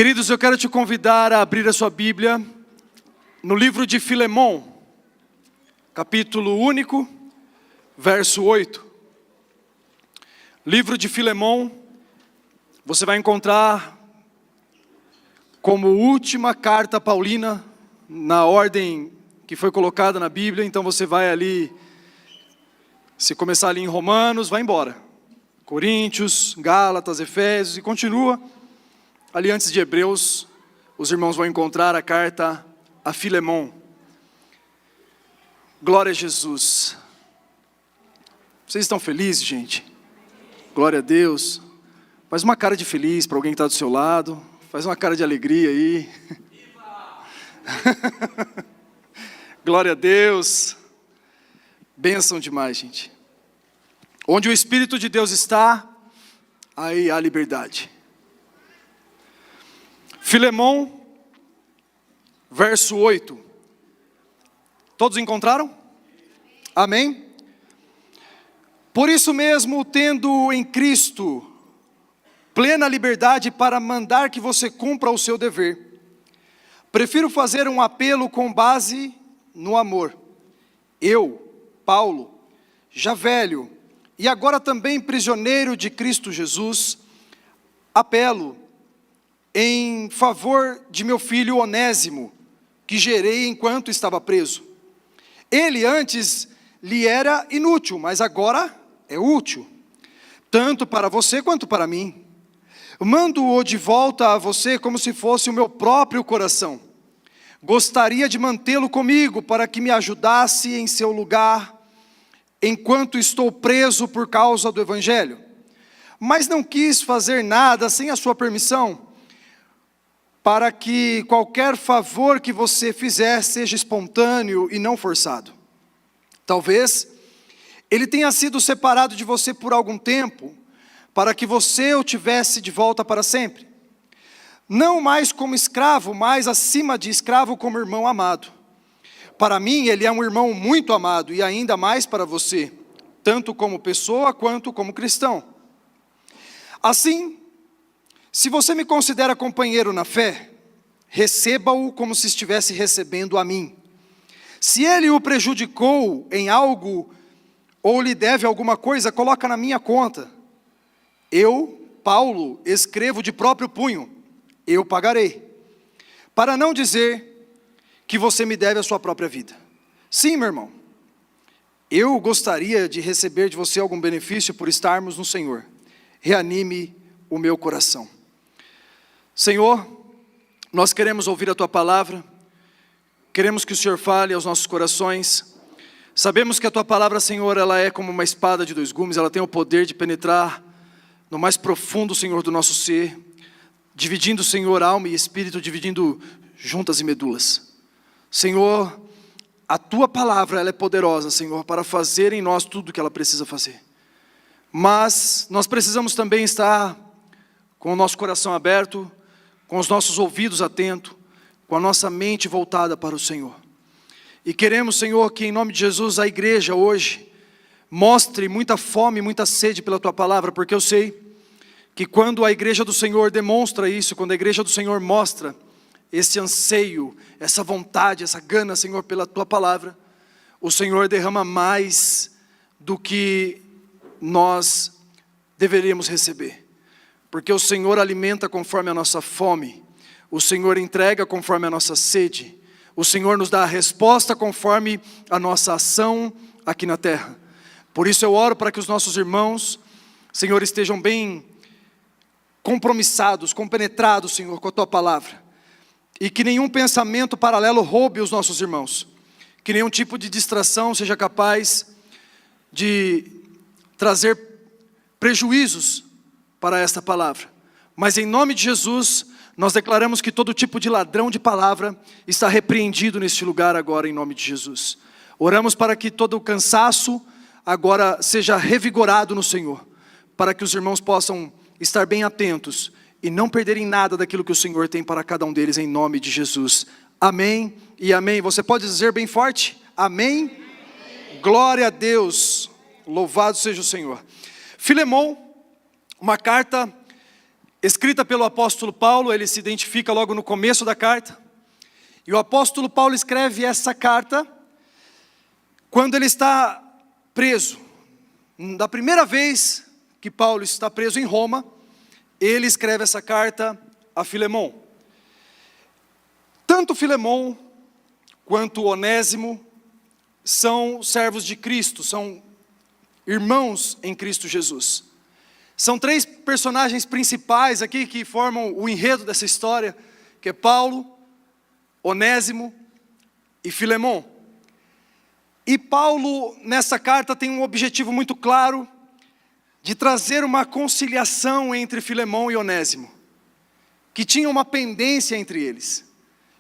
Queridos, eu quero te convidar a abrir a sua Bíblia no livro de Filemon, capítulo único, verso 8. Livro de Filemon, você vai encontrar como última carta paulina, na ordem que foi colocada na Bíblia. Então você vai ali, se começar ali em Romanos, vai embora. Coríntios, Gálatas, Efésios e continua. Ali antes de Hebreus, os irmãos vão encontrar a carta a Filemon. Glória a Jesus. Vocês estão felizes, gente? Glória a Deus. Faz uma cara de feliz para alguém que está do seu lado. Faz uma cara de alegria aí. Glória a Deus. Bênção demais, gente. Onde o Espírito de Deus está, aí há liberdade. Filemon, verso 8. Todos encontraram? Amém? Por isso mesmo, tendo em Cristo plena liberdade para mandar que você cumpra o seu dever, prefiro fazer um apelo com base no amor. Eu, Paulo, já velho e agora também prisioneiro de Cristo Jesus, apelo em favor de meu filho Onésimo, que gerei enquanto estava preso. Ele antes lhe era inútil, mas agora é útil, tanto para você quanto para mim. Mando-o de volta a você como se fosse o meu próprio coração. Gostaria de mantê-lo comigo para que me ajudasse em seu lugar, enquanto estou preso por causa do Evangelho. Mas não quis fazer nada sem a sua permissão, para que qualquer favor que você fizer seja espontâneo e não forçado. Talvez ele tenha sido separado de você por algum tempo, para que você o tivesse de volta para sempre. Não mais como escravo, mas acima de escravo como irmão amado. Para mim ele é um irmão muito amado, e ainda mais para você, tanto como pessoa quanto como cristão. Assim, se você me considera companheiro na fé, receba-o como se estivesse recebendo a mim. Se ele o prejudicou em algo, ou lhe deve alguma coisa, coloca na minha conta. Eu, Paulo, escrevo de próprio punho, eu pagarei. Para não dizer que você me deve a sua própria vida. Sim, meu irmão, eu gostaria de receber de você algum benefício por estarmos no Senhor. Reanime o meu coração. Senhor, nós queremos ouvir a Tua palavra, queremos que o Senhor fale aos nossos corações. Sabemos que a Tua palavra, Senhor, ela é como uma espada de dois gumes, ela tem o poder de penetrar no mais profundo, Senhor, do nosso ser, dividindo, Senhor, alma e espírito, dividindo juntas e medulas. Senhor, a Tua palavra, ela é poderosa, Senhor, para fazer em nós tudo o que ela precisa fazer. Mas nós precisamos também estar com o nosso coração aberto, com os nossos ouvidos atentos, com a nossa mente voltada para o Senhor. E queremos, Senhor, que em nome de Jesus a igreja hoje mostre muita fome, muita sede pela Tua palavra, porque eu sei que quando a igreja do Senhor demonstra isso, quando a igreja do Senhor mostra esse anseio, essa vontade, essa gana, Senhor, pela Tua palavra, o Senhor derrama mais do que nós deveríamos receber. Porque o Senhor alimenta conforme a nossa fome, o Senhor entrega conforme a nossa sede, o Senhor nos dá a resposta conforme a nossa ação aqui na terra. Por isso eu oro para que os nossos irmãos, Senhor, estejam bem compromissados, compenetrados, Senhor, com a Tua palavra, e que nenhum pensamento paralelo roube os nossos irmãos, que nenhum tipo de distração seja capaz de trazer prejuízos para esta palavra. Mas em nome de Jesus, nós declaramos que todo tipo de ladrão de palavra está repreendido neste lugar agora, em nome de Jesus. Oramos para que todo o cansaço agora seja revigorado no Senhor, para que os irmãos possam estar bem atentos e não perderem nada daquilo que o Senhor tem para cada um deles, em nome de Jesus. Amém e amém. Você pode dizer bem forte? Amém? Amém. Glória a Deus. Louvado seja o Senhor. Filemon, uma carta escrita pelo apóstolo Paulo. Ele se identifica logo no começo da carta. E o apóstolo Paulo escreve essa carta quando ele está preso. Da primeira vez que Paulo está preso em Roma, ele escreve essa carta a Filemon. Tanto Filemon quanto Onésimo são servos de Cristo, são irmãos em Cristo Jesus. São três personagens principais aqui que formam o enredo dessa história, que é Paulo, Onésimo e Filemon. E Paulo, nessa carta, tem um objetivo muito claro de trazer uma conciliação entre Filemon e Onésimo, que tinha uma pendência entre eles.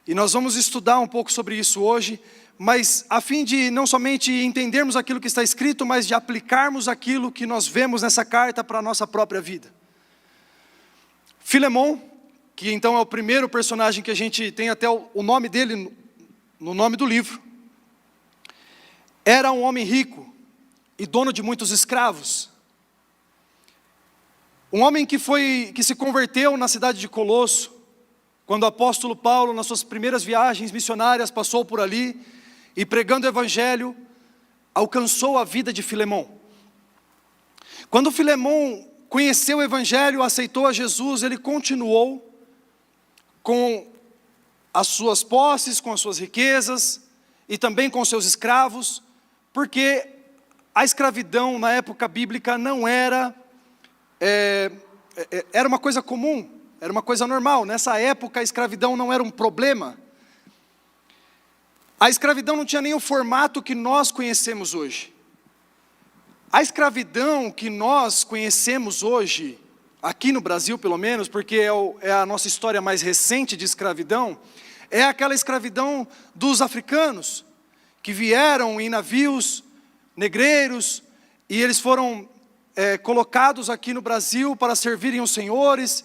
E nós vamos estudar um pouco sobre isso hoje, mas a fim de não somente entendermos aquilo que está escrito, mas de aplicarmos aquilo que nós vemos nessa carta para a nossa própria vida. Filemon, que então é o primeiro personagem que a gente tem até o nome dele no nome do livro, era um homem rico e dono de muitos escravos. Um homem que se converteu na cidade de Colosso, quando o apóstolo Paulo, nas suas primeiras viagens missionárias, passou por ali e pregando o evangelho, alcançou a vida de Filemon. Quando Filemon conheceu o evangelho, aceitou a Jesus, ele continuou com as suas posses, com as suas riquezas e também com seus escravos, porque a escravidão na época bíblica não era uma coisa comum, era uma coisa normal. Nessa época a escravidão não era um problema. A escravidão não tinha nem o formato que nós conhecemos hoje. A escravidão que nós conhecemos hoje, aqui no Brasil pelo menos, porque é a nossa história mais recente de escravidão, é aquela escravidão dos africanos, que vieram em navios negreiros, e eles foram colocados aqui no Brasil para servirem os senhores,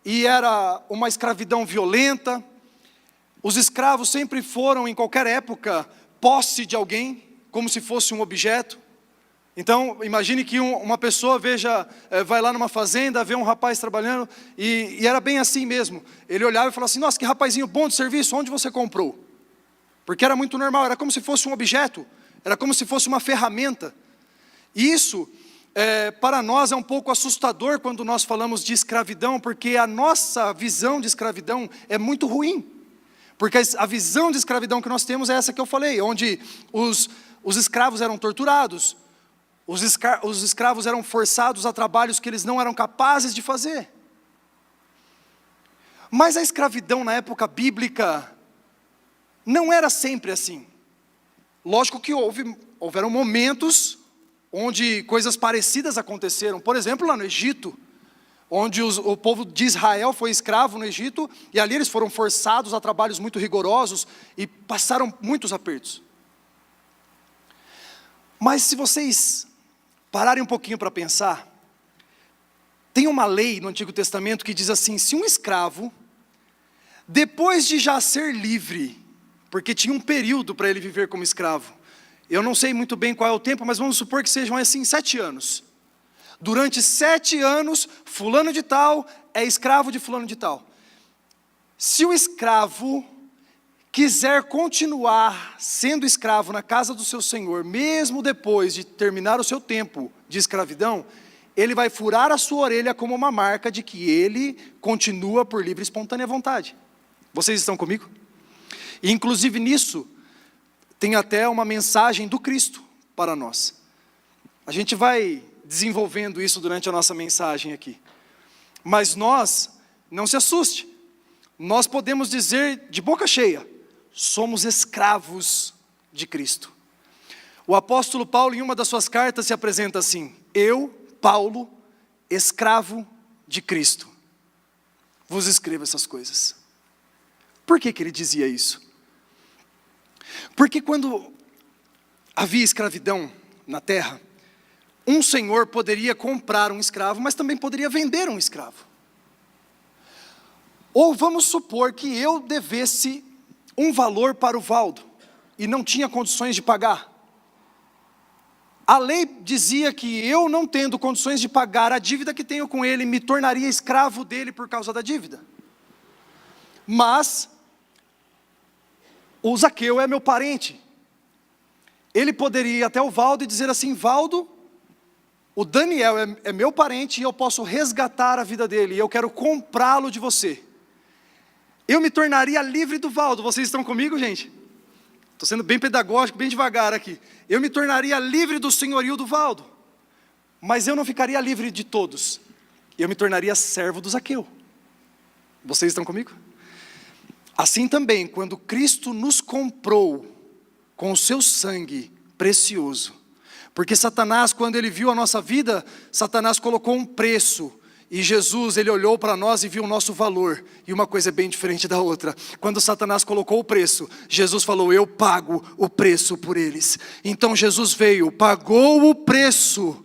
e era uma escravidão violenta. Os escravos sempre foram, em qualquer época, posse de alguém, como se fosse um objeto. Então, imagine que uma pessoa vai lá numa fazenda, vê um rapaz trabalhando, e era bem assim mesmo. Ele olhava e falava assim: nossa, que rapazinho bom de serviço, onde você comprou? Porque era muito normal, era como se fosse um objeto, era como se fosse uma ferramenta. E isso, para nós, é um pouco assustador quando nós falamos de escravidão, porque a nossa visão de escravidão é muito ruim. Porque a visão de escravidão que nós temos é essa que eu falei, onde os escravos eram torturados, os escravos eram forçados a trabalhos que eles não eram capazes de fazer. Mas a escravidão na época bíblica não era sempre assim. Lógico que houveram momentos onde coisas parecidas aconteceram. Por exemplo, lá no Egito, onde o povo de Israel foi escravo no Egito, e ali eles foram forçados a trabalhos muito rigorosos e passaram muitos apertos. Mas se vocês pararem um pouquinho para pensar, tem uma lei no Antigo Testamento que diz assim: se um escravo, depois de já ser livre, porque tinha um período para ele viver como escravo, eu não sei muito bem qual é o tempo, mas vamos supor que sejam assim 7 anos. Durante 7 anos, fulano de tal é escravo de fulano de tal. Se o escravo quiser continuar sendo escravo na casa do seu senhor, mesmo depois de terminar o seu tempo de escravidão, ele vai furar a sua orelha como uma marca de que ele continua por livre e espontânea vontade. Vocês estão comigo? E inclusive nisso, tem até uma mensagem do Cristo para nós. A gente vai desenvolvendo isso durante a nossa mensagem aqui. Mas nós, não se assuste, nós podemos dizer de boca cheia: somos escravos de Cristo. O apóstolo Paulo, em uma das suas cartas, se apresenta assim: eu, Paulo, escravo de Cristo, vos escrevo essas coisas. Por que ele dizia isso? Porque quando havia escravidão na terra, um senhor poderia comprar um escravo, mas também poderia vender um escravo. Ou vamos supor que eu devesse um valor para o Valdo, e não tinha condições de pagar. A lei dizia que eu, não tendo condições de pagar a dívida que tenho com ele, me tornaria escravo dele por causa da dívida. Mas o Zaqueu é meu parente. Ele poderia ir até o Valdo e dizer assim: Valdo, o Daniel é meu parente e eu posso resgatar a vida dele, e eu quero comprá-lo de você. Eu me tornaria livre do Valdo. Vocês estão comigo, gente? Estou sendo bem pedagógico, bem devagar aqui. Eu me tornaria livre do senhorio do Valdo, mas eu não ficaria livre de todos. Eu me tornaria servo do Zaqueu. Vocês estão comigo? Assim também, quando Cristo nos comprou com o seu sangue precioso, porque Satanás, quando ele viu a nossa vida, Satanás colocou um preço, e Jesus, ele olhou para nós e viu o nosso valor, e uma coisa é bem diferente da outra. Quando Satanás colocou o preço, Jesus falou: eu pago o preço por eles. Então Jesus veio, pagou o preço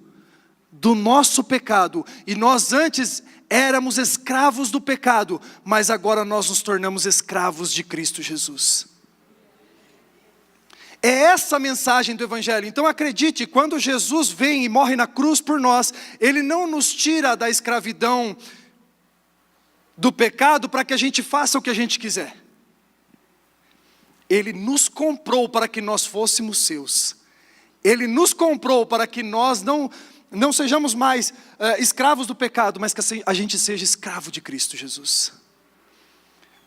do nosso pecado, e nós antes éramos escravos do pecado, mas agora nós nos tornamos escravos de Cristo Jesus. É essa a mensagem do Evangelho. Então acredite, quando Jesus vem e morre na cruz por nós, Ele não nos tira da escravidão do pecado para que a gente faça o que a gente quiser. Ele nos comprou para que nós fôssemos seus. Ele nos comprou para que nós não sejamos mais escravos do pecado, mas que a gente seja escravo de Cristo Jesus.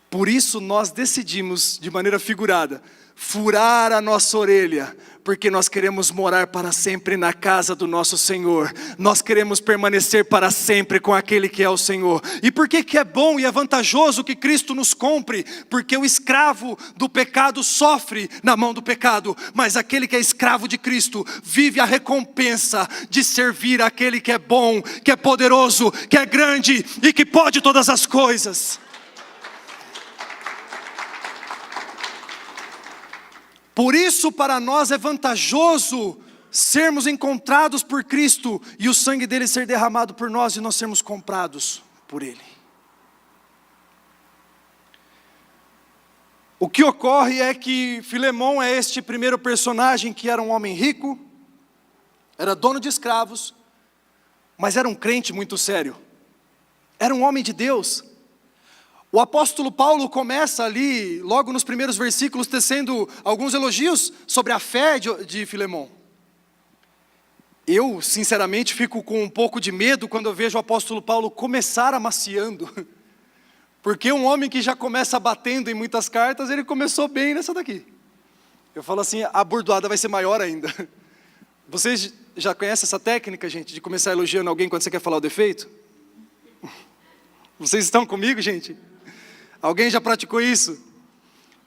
Por isso nós decidimos, de maneira figurada, furar a nossa orelha, porque nós queremos morar para sempre na casa do nosso Senhor. Nós queremos permanecer para sempre com aquele que é o Senhor. E por que é bom e é vantajoso que Cristo nos compre? Porque o escravo do pecado sofre na mão do pecado, mas aquele que é escravo de Cristo vive a recompensa de servir aquele que é bom, que é poderoso, que é grande e que pode todas as coisas. Por isso, para nós é vantajoso sermos encontrados por Cristo e o sangue dele ser derramado por nós e nós sermos comprados por ele. O que ocorre é que Filemão é este primeiro personagem que era um homem rico, era dono de escravos, mas era um crente muito sério, era um homem de Deus. O apóstolo Paulo começa ali, logo nos primeiros versículos, tecendo alguns elogios sobre a fé de Filemão. Eu, sinceramente, fico com um pouco de medo quando eu vejo o apóstolo Paulo começar amaciando. Porque um homem que já começa batendo em muitas cartas, ele começou bem nessa daqui. Eu falo assim, a bordoada vai ser maior ainda. Vocês já conhecem essa técnica, gente, de começar elogiando alguém quando você quer falar o defeito? Vocês estão comigo, gente? Alguém já praticou isso?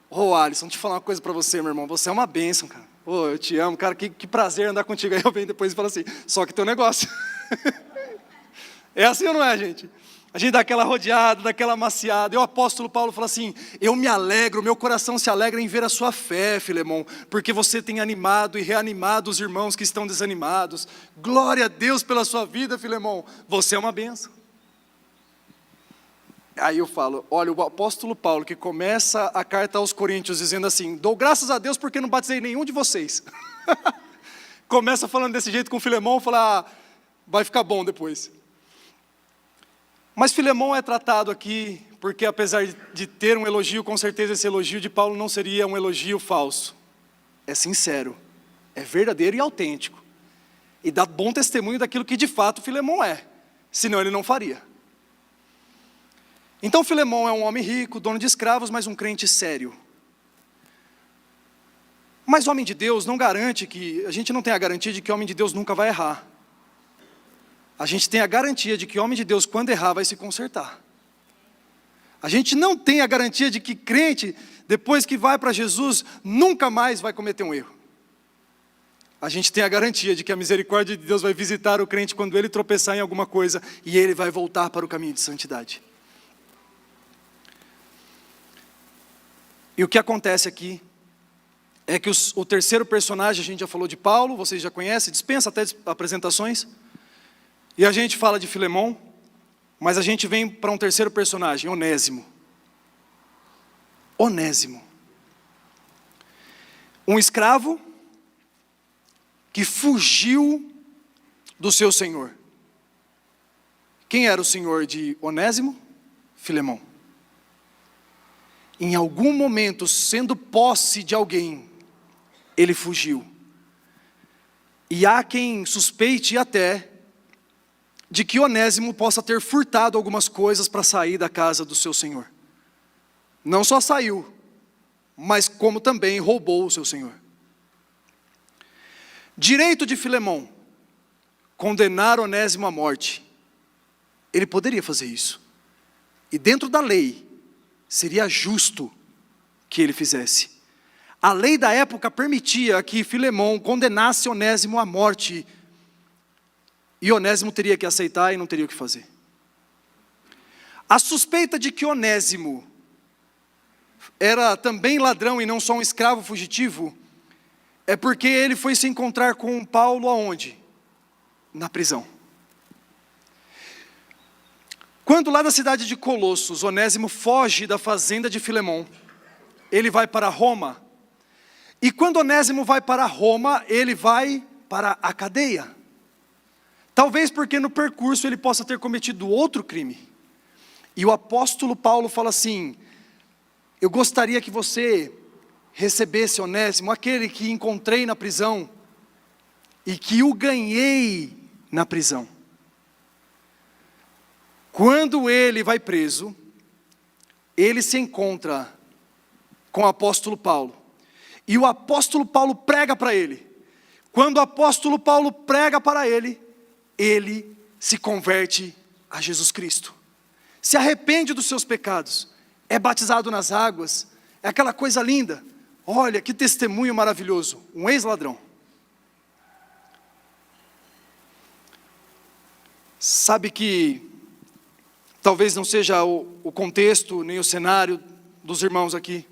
Alisson, deixa eu falar uma coisa para você, meu irmão. Você é uma bênção, cara. Eu te amo, cara. Que prazer andar contigo. Aí eu venho depois e falo assim, só que tem um negócio. É assim ou não é, gente? A gente dá aquela rodeada, daquela amaciada. E o apóstolo Paulo fala assim, eu me alegro, meu coração se alegra em ver a sua fé, Filemão, porque você tem animado e reanimado os irmãos que estão desanimados. Glória a Deus pela sua vida, Filemão. Você é uma bênção. Aí eu falo, olha, o apóstolo Paulo que começa a carta aos Coríntios dizendo assim, dou graças a Deus porque não batizei nenhum de vocês. Começa falando desse jeito com Filemão, fala, vai ficar bom depois. Mas Filemão é tratado aqui, porque apesar de ter um elogio, com certeza esse elogio de Paulo não seria um elogio falso. É sincero, é verdadeiro e autêntico. E dá bom testemunho daquilo que de fato Filemão é, senão ele não faria. Então Filemão é um homem rico, dono de escravos, mas um crente sério. Mas homem de Deus não garante que, a gente não tem a garantia de que homem de Deus nunca vai errar. A gente tem a garantia de que homem de Deus, quando errar, vai se consertar. A gente não tem a garantia de que crente, depois que vai para Jesus, nunca mais vai cometer um erro. A gente tem a garantia de que a misericórdia de Deus vai visitar o crente quando ele tropeçar em alguma coisa e ele vai voltar para o caminho de santidade. E o que acontece aqui é que o terceiro personagem, a gente já falou de Paulo, vocês já conhecem, dispensa até apresentações. E a gente fala de Filemão, mas a gente vem para um terceiro personagem, Onésimo. Onésimo. Um escravo que fugiu do seu senhor. Quem era o senhor de Onésimo? Filemão. Em algum momento, sendo posse de alguém, ele fugiu. E há quem suspeite até de que Onésimo possa ter furtado algumas coisas para sair da casa do seu senhor. Não só saiu, mas como também roubou o seu senhor. Direito de Filemão, condenar Onésimo à morte. Ele poderia fazer isso. E dentro da lei, seria justo que ele fizesse. A lei da época permitia que Filemão condenasse Onésimo à morte. E Onésimo teria que aceitar e não teria o que fazer. A suspeita de que Onésimo era também ladrão e não só um escravo fugitivo, é porque ele foi se encontrar com Paulo aonde? Na prisão. Quando lá da cidade de Colossos, Onésimo foge da fazenda de Filemão, ele vai para Roma. E quando Onésimo vai para Roma, ele vai para a cadeia. Talvez porque no percurso ele possa ter cometido outro crime. E o apóstolo Paulo fala assim: eu gostaria que você recebesse Onésimo, aquele que encontrei na prisão e que o ganhei na prisão. Quando ele vai preso, ele se encontra com o apóstolo Paulo. E o apóstolo Paulo prega para ele. Quando o apóstolo Paulo prega para ele, ele se converte a Jesus Cristo. Se arrepende dos seus pecados. É batizado nas águas. É aquela coisa linda. Olha que testemunho maravilhoso. Um ex-ladrão. Sabe que talvez não seja o contexto, nem o cenário dos irmãos aqui.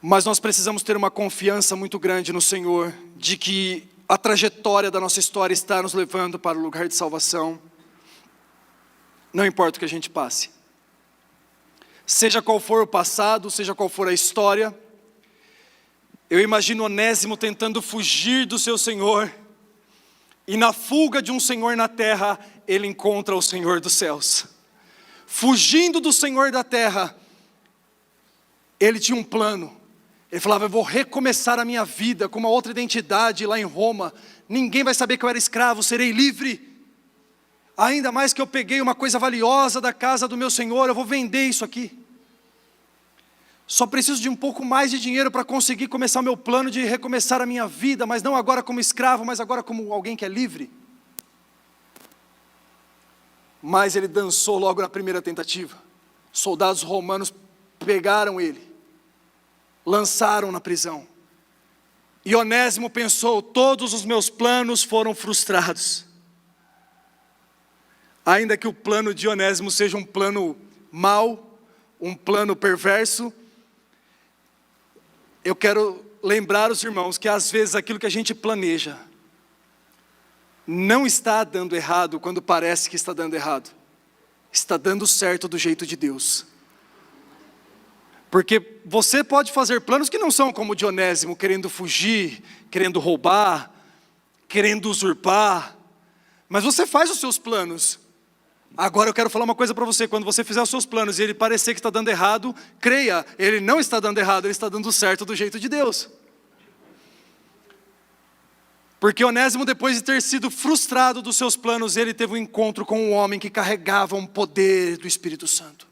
Mas nós precisamos ter uma confiança muito grande no Senhor, de que a trajetória da nossa história está nos levando para o lugar de salvação. Não importa o que a gente passe. Seja qual for o passado, seja qual for a história. Eu imagino Onésimo tentando fugir do seu Senhor. E na fuga de um Senhor na terra, ele encontra o Senhor dos céus. Fugindo do Senhor da terra, ele tinha um plano. Ele falava: eu vou recomeçar a minha vida com uma outra identidade lá em Roma. Ninguém vai saber que eu era escravo, serei livre. Ainda mais que eu peguei uma coisa valiosa da casa do meu Senhor, eu vou vender isso aqui. Só preciso de um pouco mais de dinheiro para conseguir começar o meu plano de recomeçar a minha vida, mas não agora como escravo, mas agora como alguém que é livre. Mas ele dançou logo na primeira tentativa. Soldados romanos pegaram ele, lançaram na prisão. E Onésimo pensou: todos os meus planos foram frustrados. Ainda que o plano de Onésimo seja um plano mau, um plano perverso, eu quero lembrar os irmãos que às vezes aquilo que a gente planeja não está dando errado quando parece que está dando errado. Está dando certo do jeito de Deus. Porque você pode fazer planos que não são como o de Onésimo, querendo fugir, querendo roubar, querendo usurpar. Mas você faz os seus planos. Agora eu quero falar uma coisa para você: quando você fizer os seus planos e ele parecer que está dando errado, creia, ele não está dando errado, ele está dando certo do jeito de Deus. Porque Onésimo, depois de ter sido frustrado dos seus planos, ele teve um encontro com um homem que carregava um poder do Espírito Santo.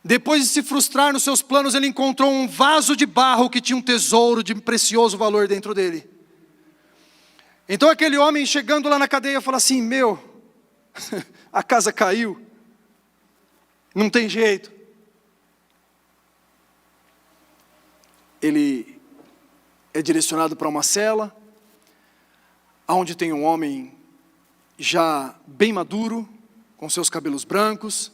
Depois de se frustrar nos seus planos, ele encontrou um vaso de barro que tinha um tesouro de precioso valor dentro dele. Então aquele homem, chegando lá na cadeia, fala assim: meu, a casa caiu, não tem jeito. Ele é direcionado para uma cela, onde tem um homem já bem maduro, com seus cabelos brancos,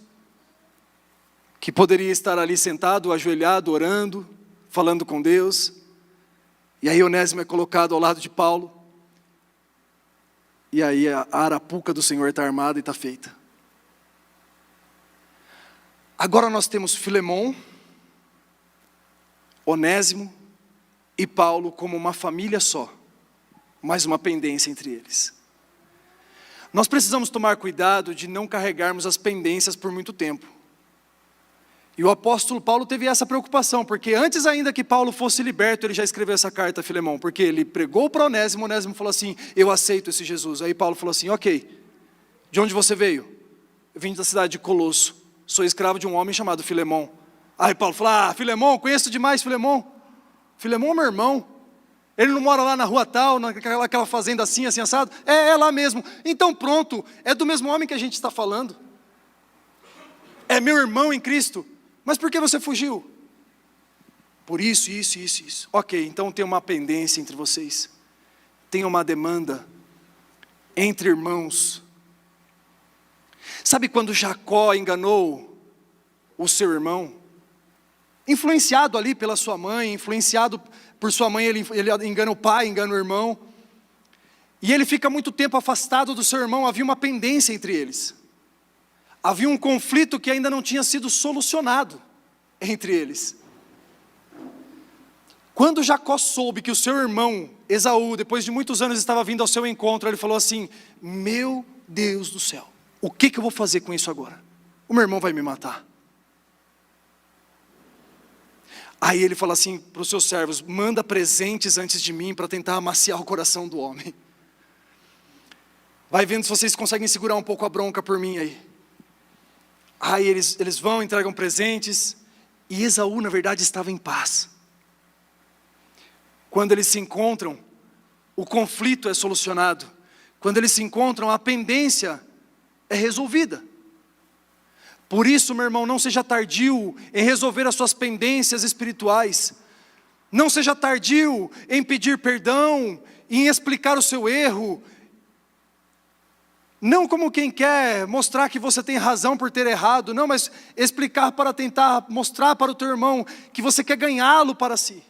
que poderia estar ali sentado, ajoelhado, orando, falando com Deus. E aí Onésimo é colocado ao lado de Paulo. E aí a arapuca do Senhor está armada e está feita. Agora nós temos Filemão, Onésimo e Paulo como uma família só, mas uma pendência entre eles. Nós precisamos tomar cuidado de não carregarmos as pendências por muito tempo. E o apóstolo Paulo teve essa preocupação, porque antes ainda que Paulo fosse liberto, ele já escreveu essa carta a Filemão, porque ele pregou para Onésimo, Onésimo falou assim, eu aceito esse Jesus. Aí Paulo falou assim, ok, de onde você veio? Eu vim da cidade de Colosso, sou escravo de um homem chamado Filemão. Aí Paulo falou, Filemão, conheço demais Filemão. Filemão é meu irmão, ele não mora lá na rua tal, naquela fazenda assim, assim, assado? É lá mesmo. Então pronto, é do mesmo homem que a gente está falando. É meu irmão em Cristo. Mas por que você fugiu? Por isso. Ok, então tem uma pendência entre vocês. Tem uma demanda entre irmãos. Sabe quando Jacó enganou o seu irmão? Influenciado ali pela sua mãe, influenciado por sua mãe, ele engana o pai, engana o irmão. E ele fica muito tempo afastado do seu irmão, havia uma pendência entre eles. Havia um conflito que ainda não tinha sido solucionado entre eles. Quando Jacó soube que o seu irmão Esaú, depois de muitos anos, estava vindo ao seu encontro, ele falou assim, meu Deus do céu, o que eu vou fazer com isso agora? O meu irmão vai me matar. Aí ele fala assim para os seus servos, manda presentes antes de mim para tentar amaciar o coração do homem. Vai vendo se vocês conseguem segurar um pouco a bronca por mim aí. Aí eles vão, entregam presentes, e Esaú na verdade estava em paz. Quando eles se encontram, o conflito é solucionado. Quando eles se encontram, a pendência é resolvida. Por isso, meu irmão, não seja tardio em resolver as suas pendências espirituais. Não seja tardio em pedir perdão, em explicar o seu erro. Não como quem quer mostrar que você tem razão por ter errado, não, mas explicar para tentar mostrar para o teu irmão que você quer ganhá-lo para si.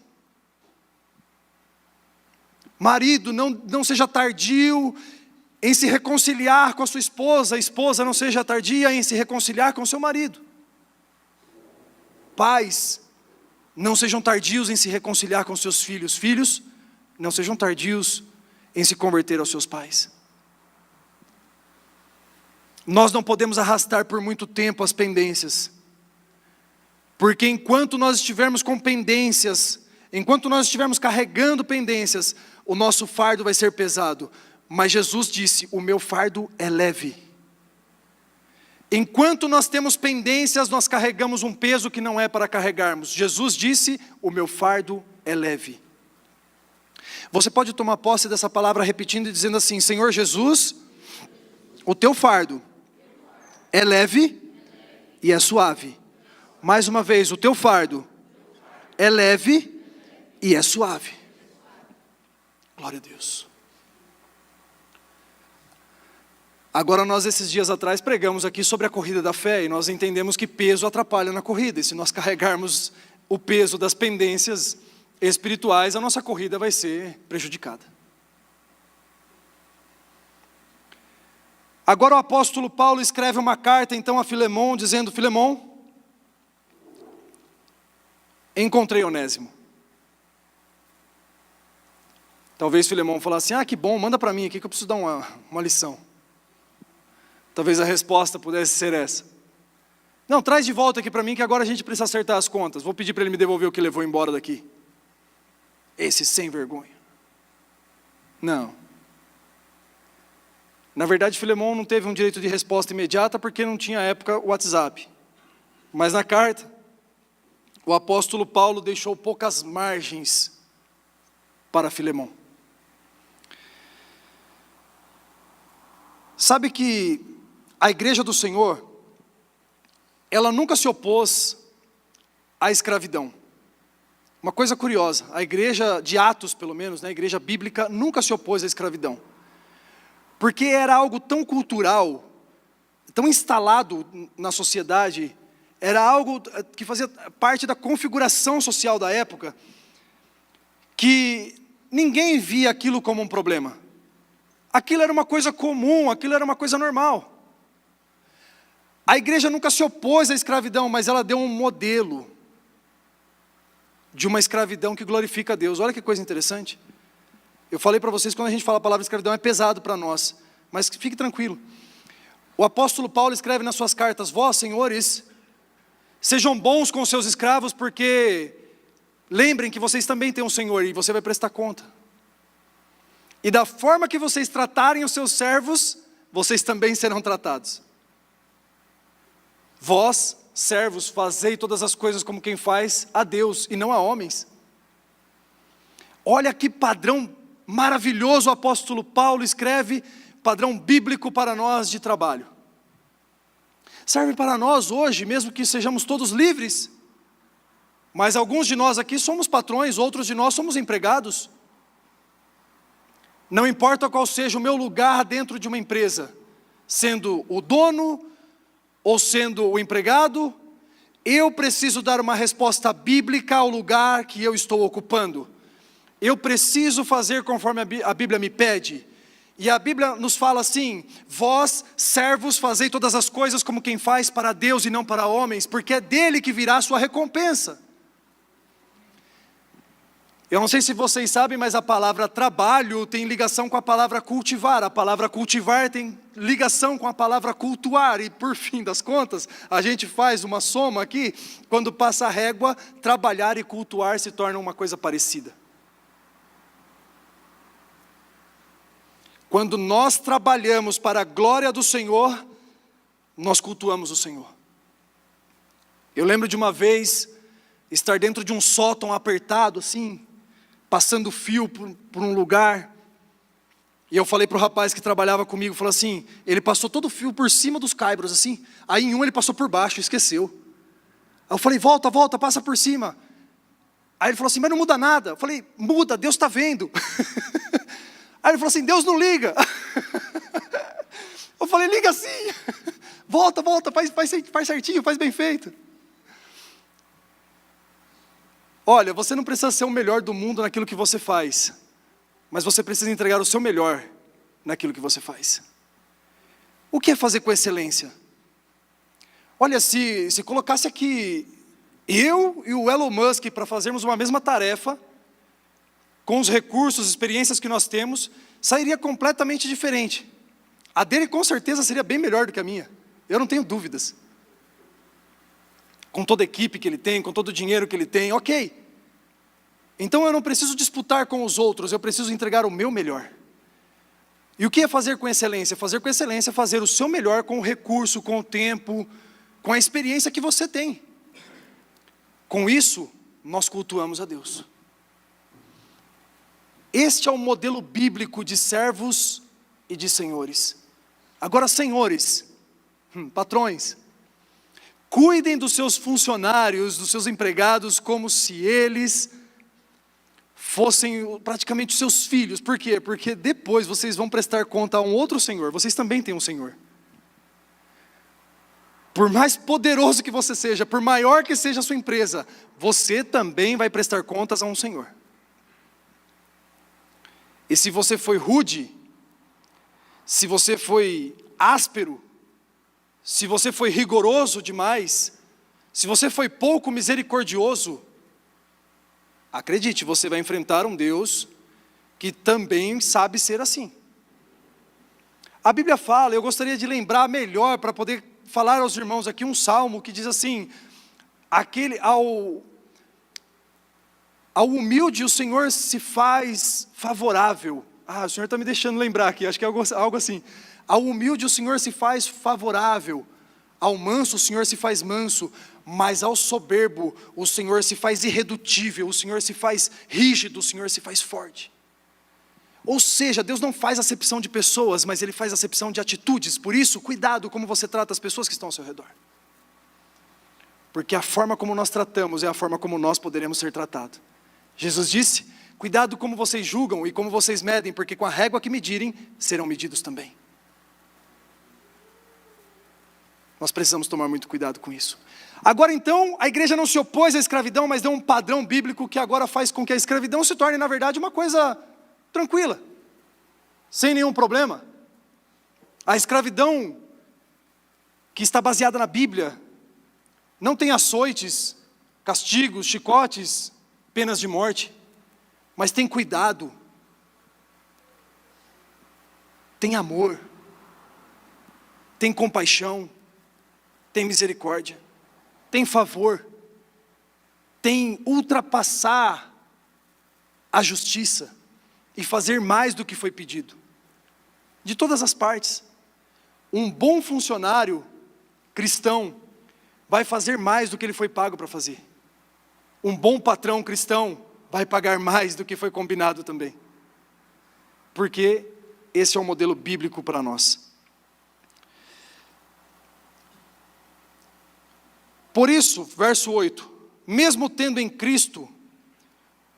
Marido, não seja tardio em se reconciliar com a sua esposa não seja tardia em se reconciliar com o seu marido. Pais, não sejam tardios em se reconciliar com seus filhos. Filhos, não sejam tardios em se converter aos seus pais. Nós não podemos arrastar por muito tempo as pendências, porque enquanto nós estivermos com pendências, enquanto nós estivermos carregando pendências, o nosso fardo vai ser pesado. Mas Jesus disse, o meu fardo é leve. Enquanto nós temos pendências, nós carregamos um peso que não é para carregarmos. Jesus disse, o meu fardo é leve. Você pode tomar posse dessa palavra repetindo e dizendo assim, Senhor Jesus, o teu fardo é leve e é suave. Mais uma vez, o teu fardo é leve e é suave. Glória a Deus. Agora nós esses dias atrás pregamos aqui sobre a corrida da fé e nós entendemos que peso atrapalha na corrida. E se nós carregarmos o peso das pendências espirituais, a nossa corrida vai ser prejudicada. Agora o apóstolo Paulo escreve uma carta então a Filemão, dizendo, Filemão, encontrei Onésimo. Talvez Filemão falasse assim, que bom, manda para mim aqui que eu preciso dar uma lição. Talvez a resposta pudesse ser essa. Não, traz de volta aqui para mim que agora a gente precisa acertar as contas. Vou pedir para ele me devolver o que levou embora daqui. Esse sem vergonha. Não. Na verdade, Filemão não teve um direito de resposta imediata porque não tinha à época o WhatsApp. Mas na carta, o apóstolo Paulo deixou poucas margens para Filemão. Sabe que a igreja do Senhor, ela nunca se opôs à escravidão. Uma coisa curiosa, a igreja de Atos, pelo menos, a igreja bíblica, nunca se opôs à escravidão. Porque era algo tão cultural, tão instalado na sociedade, era algo que fazia parte da configuração social da época, que ninguém via aquilo como um problema. Aquilo era uma coisa comum, aquilo era uma coisa normal. A igreja nunca se opôs à escravidão, mas ela deu um modelo. de uma escravidão que glorifica a Deus. Olha que coisa interessante. Eu falei para vocês, quando a gente fala a palavra escravidão é pesado para nós, mas fique tranquilo. O apóstolo Paulo escreve nas suas cartas: vós, senhores, sejam bons com seus escravos, porque lembrem que vocês também têm um Senhor e você vai prestar conta. E da forma que vocês tratarem os seus servos, vocês também serão tratados. Vós, servos, fazei todas as coisas como quem faz a Deus e não a homens. Olha que padrão maravilhoso o apóstolo Paulo escreve, padrão bíblico para nós de trabalho. Serve para nós hoje, mesmo que sejamos todos livres, mas alguns de nós aqui somos patrões, outros de nós somos empregados. Não importa qual seja o meu lugar dentro de uma empresa, sendo o dono ou sendo o empregado, eu preciso dar uma resposta bíblica ao lugar que eu estou ocupando. Eu preciso fazer conforme a Bíblia me pede. E a Bíblia nos fala assim: vós, servos, fazei todas as coisas como quem faz para Deus e não para homens, porque é dele que virá a sua recompensa. Eu não sei se vocês sabem, mas a palavra trabalho tem ligação com a palavra cultivar. A palavra cultivar tem ligação com a palavra cultuar. E por fim das contas, a gente faz uma soma aqui. Quando passa a régua, trabalhar e cultuar se tornam uma coisa parecida. Quando nós trabalhamos para a glória do Senhor, nós cultuamos o Senhor. Eu lembro de uma vez estar dentro de um sótão apertado assim, passando fio por um lugar, e eu falei para o rapaz que trabalhava comigo, falou assim, ele passou todo o fio por cima dos caibros assim, aí em um ele passou por baixo, esqueceu. Aí eu falei, volta, passa por cima. Aí ele falou assim, mas não muda nada. Eu falei, muda, Deus está vendo. Aí ele falou assim, Deus não liga. Eu falei, liga sim. Volta, faz certinho, faz bem feito. Olha, você não precisa ser o melhor do mundo naquilo que você faz, mas você precisa entregar o seu melhor naquilo que você faz. O que é fazer com excelência? Olha, se colocasse aqui eu e o Elon Musk para fazermos uma mesma tarefa, com os recursos, experiências que nós temos, sairia completamente diferente. A dele com certeza seria bem melhor do que a minha, eu não tenho dúvidas. Com toda a equipe que ele tem, com todo o dinheiro que ele tem, ok. Então eu não preciso disputar com os outros, eu preciso entregar o meu melhor. E o que é fazer com excelência? Fazer com excelência é fazer o seu melhor com o recurso, com o tempo, com a experiência que você tem. Com isso, nós cultuamos a Deus. Este é o modelo bíblico de servos e de senhores. Agora, senhores, patrões, cuidem dos seus funcionários, dos seus empregados, como se eles fossem praticamente os seus filhos. Por quê? Porque depois vocês vão prestar conta a um outro Senhor. Vocês também têm um Senhor. Por mais poderoso que você seja, por maior que seja a sua empresa, você também vai prestar contas a um Senhor. E se você foi rude, se você foi áspero, se você foi rigoroso demais, se você foi pouco misericordioso, acredite, você vai enfrentar um Deus que também sabe ser assim. A Bíblia fala, eu gostaria de lembrar melhor para poder falar aos irmãos aqui um salmo que diz assim, ao humilde o Senhor se faz favorável. O Senhor está me deixando lembrar aqui, acho que é algo assim. Ao humilde o Senhor se faz favorável, ao manso o Senhor se faz manso, mas ao soberbo o Senhor se faz irredutível, o Senhor se faz rígido, o Senhor se faz forte. Ou seja, Deus não faz acepção de pessoas, mas Ele faz acepção de atitudes. Por isso, cuidado como você trata as pessoas que estão ao seu redor. Porque a forma como nós tratamos é a forma como nós poderemos ser tratados. Jesus disse, cuidado como vocês julgam e como vocês medem, porque com a régua que medirem, serão medidos também. Nós precisamos tomar muito cuidado com isso. Agora então, a igreja não se opôs à escravidão, mas deu um padrão bíblico que agora faz com que a escravidão se torne, na verdade, uma coisa tranquila, sem nenhum problema. A escravidão que está baseada na Bíblia não tem açoites, castigos, chicotes, penas de morte, mas tem cuidado, tem amor, tem compaixão, tem misericórdia, tem favor, tem ultrapassar a justiça e fazer mais do que foi pedido, de todas as partes. Um bom funcionário cristão vai fazer mais do que ele foi pago para fazer. Um bom patrão cristão vai pagar mais do que foi combinado também. Porque esse é o modelo bíblico para nós. Por isso, verso 8, mesmo tendo em Cristo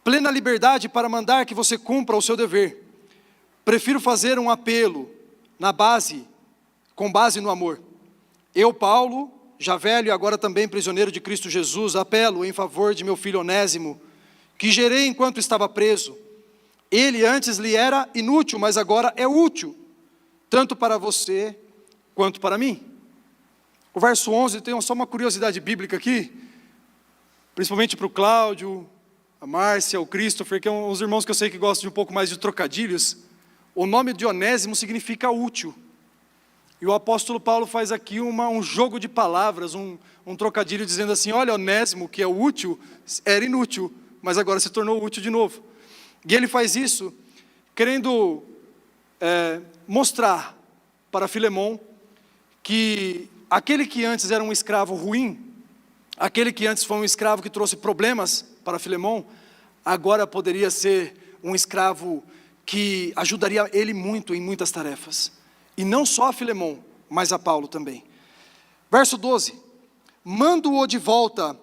plena liberdade para mandar que você cumpra o seu dever, prefiro fazer um apelo com base no amor. Eu, Paulo, já velho e agora também prisioneiro de Cristo Jesus, apelo em favor de meu filho Onésimo, que gerei enquanto estava preso. Ele antes lhe era inútil, mas agora é útil, tanto para você quanto para mim. O verso 11 tem só uma curiosidade bíblica aqui, principalmente para o Cláudio, a Márcia, o Christopher, que são uns irmãos que eu sei que gostam de um pouco mais de trocadilhos. O nome de Onésimo significa útil. E o apóstolo Paulo faz aqui um jogo de palavras, um trocadilho dizendo assim, olha, Onésimo, que é útil, era inútil, mas agora se tornou útil de novo. E ele faz isso querendo mostrar para Filemon que aquele que antes era um escravo ruim, aquele que antes foi um escravo que trouxe problemas para Filemon, agora poderia ser um escravo que ajudaria ele muito em muitas tarefas. E não só a Filemon, mas a Paulo também. Verso 12, mando-o de volta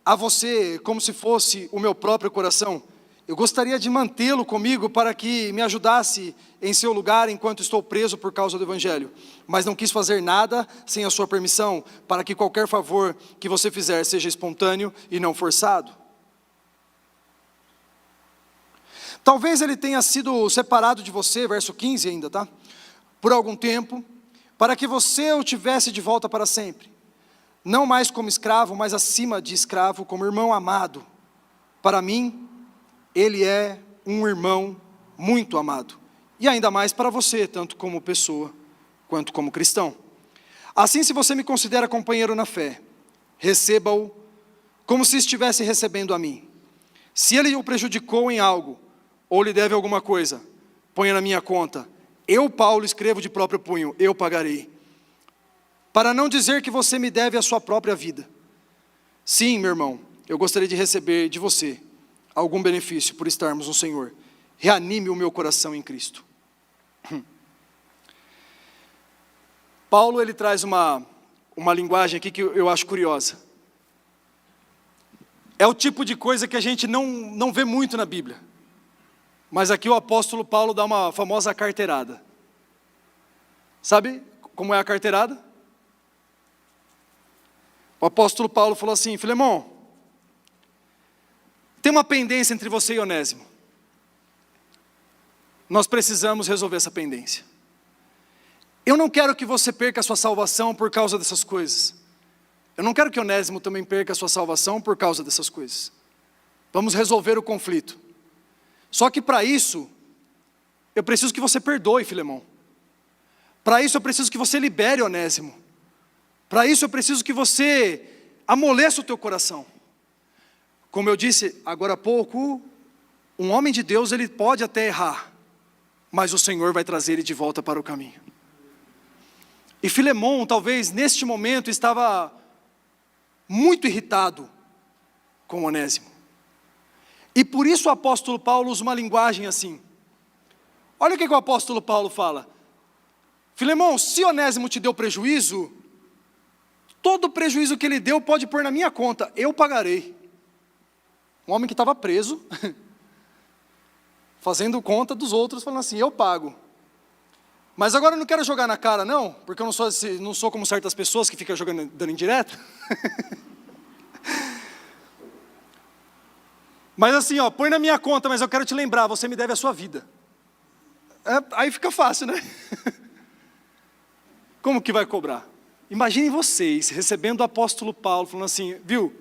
a você como se fosse o meu próprio coração. Eu gostaria de mantê-lo comigo para que me ajudasse em seu lugar enquanto estou preso por causa do Evangelho. Mas não quis fazer nada sem a sua permissão, para que qualquer favor que você fizer seja espontâneo e não forçado. Talvez ele tenha sido separado de você, verso 15 ainda, tá? Por algum tempo, para que você o tivesse de volta para sempre. Não mais como escravo, mas acima de escravo, como irmão amado. Para mim, ele é um irmão muito amado. E ainda mais para você, tanto como pessoa, quanto como cristão. Assim, se você me considera companheiro na fé, receba-o como se estivesse recebendo a mim. Se ele o prejudicou em algo, ou lhe deve alguma coisa, ponha na minha conta. Eu, Paulo, escrevo de próprio punho, eu pagarei. Para não dizer que você me deve a sua própria vida. Sim, meu irmão, eu gostaria de receber de você algum benefício por estarmos no Senhor. Reanime o meu coração em Cristo. Paulo, ele traz uma linguagem aqui que eu acho curiosa. É o tipo de coisa que a gente não vê muito na Bíblia. Mas aqui o apóstolo Paulo dá uma famosa carteirada. Sabe como é a carteirada? O apóstolo Paulo falou assim, Filemon, tem uma pendência entre você e Onésimo. Nós precisamos resolver essa pendência. Eu não quero que você perca a sua salvação por causa dessas coisas. Eu não quero que Onésimo também perca a sua salvação por causa dessas coisas. Vamos resolver o conflito. Só que para isso, eu preciso que você perdoe, Filemon. Para isso eu preciso que você libere Onésimo. Para isso eu preciso que você amoleça o teu coração. Como eu disse agora há pouco, um homem de Deus, ele pode até errar, mas o Senhor vai trazer ele de volta para o caminho. E Filemon, talvez neste momento, estava muito irritado com Onésimo. E por isso o apóstolo Paulo usa uma linguagem assim. Olha o que o apóstolo Paulo fala. Filemon, se Onésimo te deu prejuízo, todo o prejuízo que ele deu pode pôr na minha conta, eu pagarei. Um homem que estava preso, fazendo conta dos outros, falando assim, eu pago. Mas agora eu não quero jogar na cara não, porque eu não sou como certas pessoas que ficam dando indireta. Mas assim, põe na minha conta, mas eu quero te lembrar, você me deve a sua vida. Aí fica fácil, né? Como que vai cobrar? Imaginem vocês recebendo o apóstolo Paulo, falando assim, viu?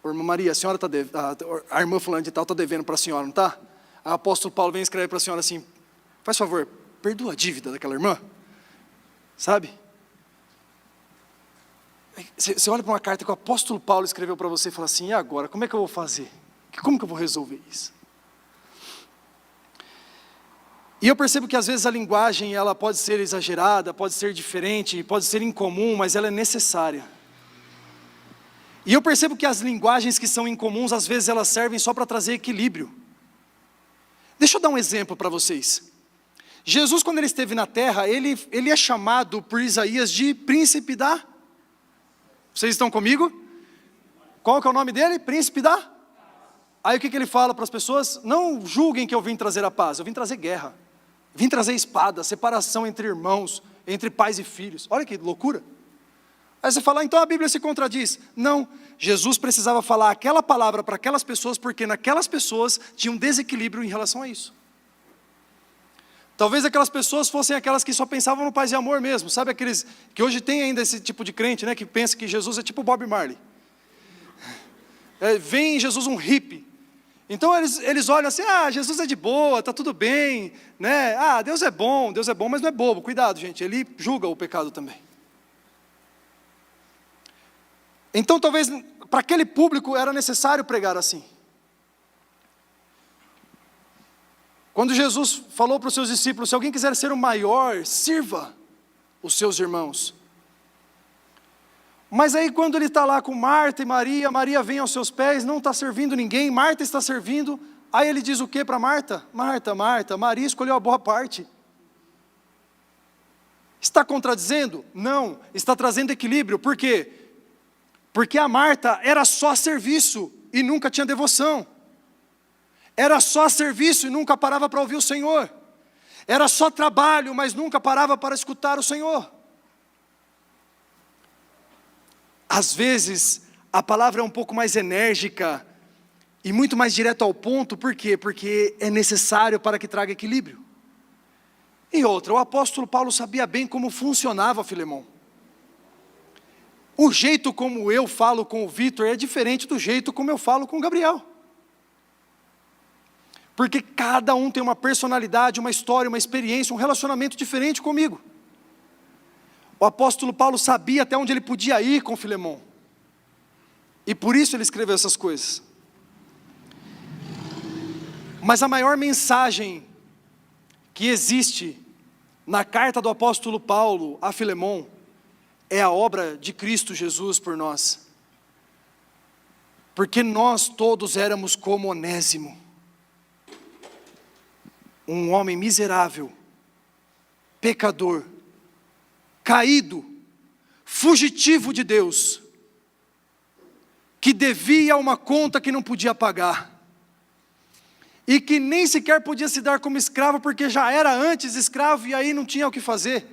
Ô, irmã Maria, a senhora está a irmã fulana de tal está devendo para a senhora, não está? O apóstolo Paulo vem escrever para a senhora assim, faz favor, perdoa a dívida daquela irmã, sabe? Você olha para uma carta que o apóstolo Paulo escreveu para você e fala assim, e agora, como é que eu vou fazer? Como que eu vou resolver isso? E eu percebo que às vezes a linguagem ela pode ser exagerada, pode ser diferente, pode ser incomum, mas ela é necessária. E eu percebo que as linguagens que são incomuns, às vezes elas servem só para trazer equilíbrio. Deixa eu dar um exemplo para vocês. Jesus, quando ele esteve na terra, ele é chamado por Isaías de príncipe da... Vocês estão comigo? Qual que é o nome dele? Príncipe da... Aí o que ele fala para as pessoas? Não julguem que eu vim trazer a paz, eu vim trazer guerra. Vim trazer espada, separação entre irmãos, entre pais e filhos. Olha que loucura. Aí você fala, então a Bíblia se contradiz. Não, Jesus precisava falar aquela palavra para aquelas pessoas, porque naquelas pessoas tinha um desequilíbrio em relação a isso. Talvez aquelas pessoas fossem aquelas que só pensavam no paz e amor mesmo. Sabe aqueles que hoje tem ainda esse tipo de crente, né, que pensa que Jesus é tipo Bob Marley. Vem em Jesus um hippie. Então eles olham assim, Jesus é de boa, está tudo bem, né? Deus é bom, mas não é bobo. Cuidado, gente, ele julga o pecado também. Então talvez para aquele público era necessário pregar assim. Quando Jesus falou para os seus discípulos, se alguém quiser ser o maior, sirva os seus irmãos. Mas aí quando ele está lá com Marta e Maria, Maria vem aos seus pés, não está servindo ninguém, Marta está servindo, aí ele diz o que para Marta? Marta, Maria escolheu a boa parte. Está contradizendo? Não, está trazendo equilíbrio, por quê? Porque a Marta era só serviço e nunca tinha devoção. Era só serviço e nunca parava para ouvir o Senhor. Era só trabalho, mas nunca parava para escutar o Senhor. Às vezes, a palavra é um pouco mais enérgica e muito mais direto ao ponto, por quê? Porque é necessário para que traga equilíbrio. E outra, o apóstolo Paulo sabia bem como funcionava Filemão. O jeito como eu falo com o Vitor é diferente do jeito como eu falo com o Gabriel. Porque cada um tem uma personalidade, uma história, uma experiência, um relacionamento diferente comigo. O apóstolo Paulo sabia até onde ele podia ir com Filemão. E por isso ele escreveu essas coisas. Mas a maior mensagem que existe na carta do apóstolo Paulo a Filemão é a obra de Cristo Jesus por nós. Porque nós todos éramos como Onésimo. Um homem miserável, pecador, caído, fugitivo de Deus, que devia uma conta que não podia pagar, e que nem sequer podia se dar como escravo, porque já era antes escravo e aí não tinha o que fazer.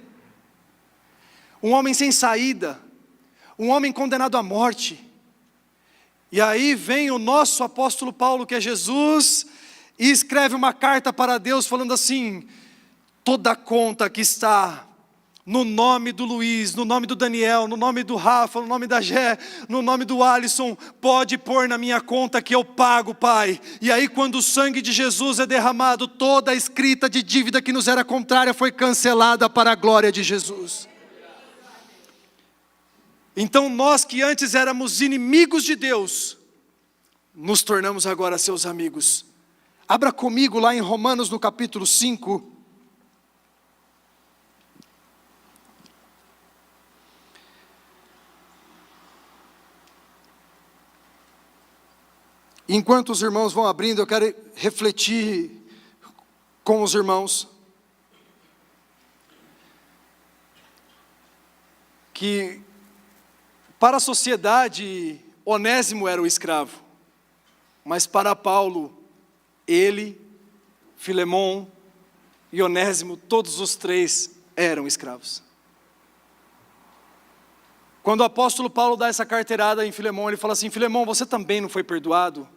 Um homem sem saída, um homem condenado à morte. E aí vem o nosso apóstolo Paulo, que é Jesus, e escreve uma carta para Deus falando assim, toda a conta que está no nome do Luiz, no nome do Daniel, no nome do Rafa, no nome da Gé, no nome do Alisson, pode pôr na minha conta que eu pago, Pai. E aí quando o sangue de Jesus é derramado, toda a escrita de dívida que nos era contrária foi cancelada para a glória de Jesus. Então nós que antes éramos inimigos de Deus, nos tornamos agora seus amigos. Abra comigo lá em Romanos no capítulo 5. Enquanto os irmãos vão abrindo, eu quero refletir com os irmãos que para a sociedade Onésimo era o escravo, mas para Paulo, ele, Filemão e Onésimo, todos os três eram escravos. Quando o apóstolo Paulo dá essa carteirada em Filemão, ele fala assim, Filemão, você também não foi perdoado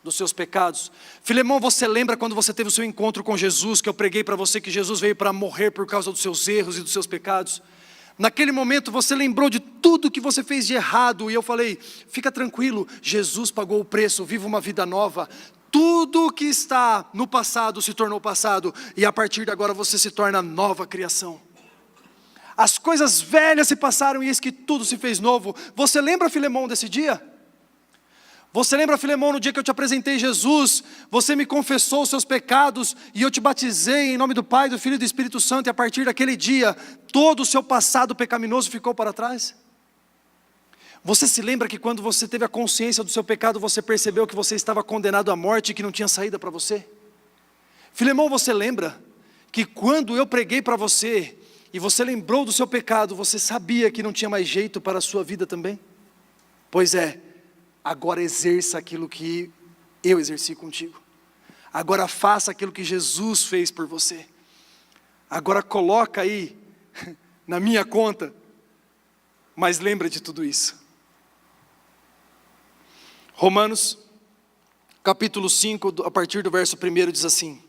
dos seus pecados? Filemão, você lembra quando você teve o seu encontro com Jesus, que eu preguei para você que Jesus veio para morrer por causa dos seus erros e dos seus pecados? Naquele momento você lembrou de tudo que você fez de errado, e eu falei, fica tranquilo, Jesus pagou o preço, viva uma vida nova. Tudo que está no passado se tornou passado, e a partir de agora você se torna nova criação. As coisas velhas se passaram e eis que tudo se fez novo. Você lembra, Filemão, desse dia? Você lembra, Filemão, no dia que eu te apresentei Jesus, você me confessou os seus pecados, e eu te batizei em nome do Pai, do Filho e do Espírito Santo, e a partir daquele dia, todo o seu passado pecaminoso ficou para trás? Você se lembra que quando você teve a consciência do seu pecado, você percebeu que você estava condenado à morte e que não tinha saída para você? Filemão, você lembra que quando eu preguei para você, e você lembrou do seu pecado, você sabia que não tinha mais jeito para a sua vida também? Pois é, agora exerça aquilo que eu exerci contigo. Agora faça aquilo que Jesus fez por você. Agora coloca aí na minha conta, mas lembra de tudo isso. Romanos, capítulo 5, a partir do verso 1 diz assim: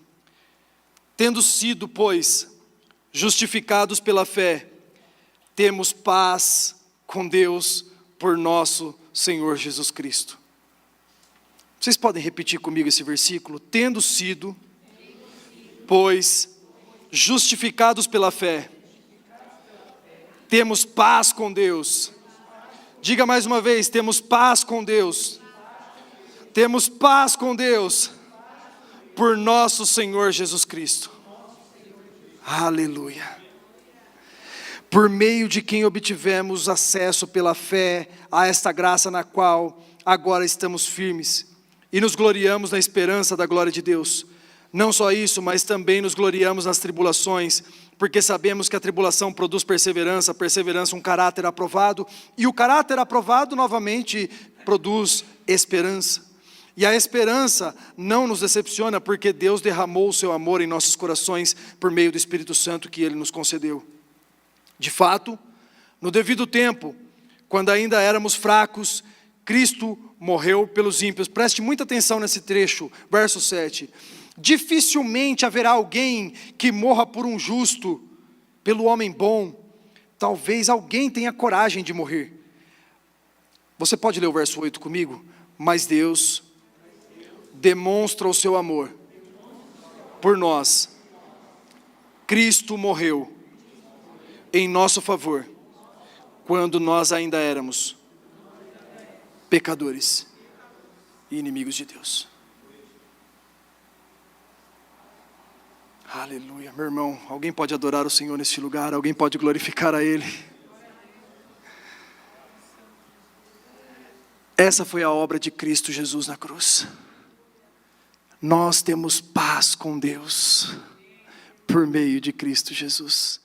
tendo sido, pois, justificados pela fé, temos paz com Deus por nosso Senhor Jesus Cristo. Vocês podem repetir comigo esse versículo? Tendo sido, pois, justificados pela fé, temos paz com Deus. Diga mais uma vez, temos paz com Deus. Temos paz com Deus por nosso Senhor Jesus Cristo. Aleluia. Por meio de quem obtivemos acesso pela fé a esta graça na qual agora estamos firmes e nos gloriamos na esperança da glória de Deus. Não só isso, mas também nos gloriamos nas tribulações, porque sabemos que a tribulação produz perseverança, perseverança um caráter aprovado, e o caráter aprovado novamente produz esperança. E a esperança não nos decepciona, porque Deus derramou o seu amor em nossos corações por meio do Espírito Santo que Ele nos concedeu. De fato, no devido tempo, quando ainda éramos fracos, Cristo morreu pelos ímpios. Preste muita atenção nesse trecho, verso 7. Dificilmente haverá alguém que morra por um justo, pelo homem bom. Talvez alguém tenha coragem de morrer. Você pode ler o verso 8 comigo? Mas Deus demonstra o seu amor por nós. Cristo morreu em nosso favor, quando nós ainda éramos pecadores e inimigos de Deus. Aleluia, meu irmão, alguém pode adorar o Senhor neste lugar, alguém pode glorificar a Ele. Essa foi a obra de Cristo Jesus na cruz. Nós temos paz com Deus por meio de Cristo Jesus.